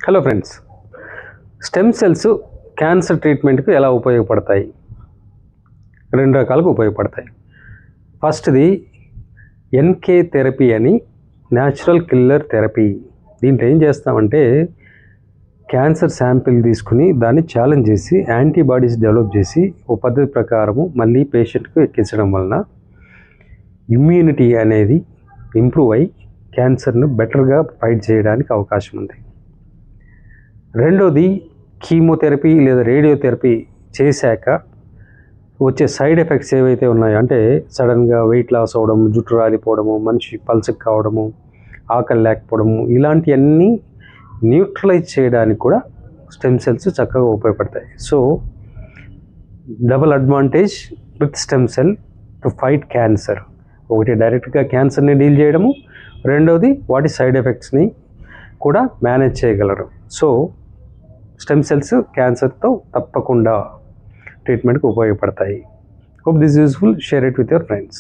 Hello friends, stem cells cancer ట్రీట్మెంట్కి ఎలా ఉపయోగపడతాయి? రెండు రకాలుగా ఉపయోగపడతాయి. ఫస్ట్ది ఎన్కే థెరపీ అని, న్యాచురల్ కిల్లర్ థెరపీ. దీంట్లో ఏం చేస్తామంటే క్యాన్సర్ శాంపిల్ తీసుకుని దాన్ని ఛాలెంజ్ చేసి యాంటీబాడీస్ డెవలప్ చేసి ఓ పద్ధతి ప్రకారము మళ్ళీ పేషెంట్కు ఎక్కించడం వలన ఇమ్యూనిటీ అనేది ఇంప్రూవ్ అయ్యి క్యాన్సర్ను బెటర్గా ఫైట్ చేయడానికి అవకాశం ఉంది. రెండోది కీమోథెరపీ లేదా రేడియోథెరపీ చేశాక వచ్చే సైడ్ ఎఫెక్ట్స్ ఏవైతే ఉన్నాయో, అంటే సడన్గా వెయిట్ లాస్ అవ్వడం, జుట్టు రాలిపోవడము, మనిషి పల్చక్ కావడము, ఆకలి లేకపోవడము, ఇలాంటివన్నీ న్యూట్రలైజ్ చేయడానికి కూడా స్టెమ్ సెల్స్ చక్కగా ఉపయోగపడతాయి. So double advantage with stem cell to fight cancer. ఒకటి డైరెక్ట్గా క్యాన్సర్ని డీల్ చేయడము, రెండవది వాటి సైడ్ ఎఫెక్ట్స్ని కూడా మేనేజ్ చేయగలరు. సో స్టెమ్ సెల్స్ క్యాన్సర్తో తప్పకుండా ట్రీట్మెంట్కి ఉపయోగపడతాయి. Hope this useful. Share it with your friends.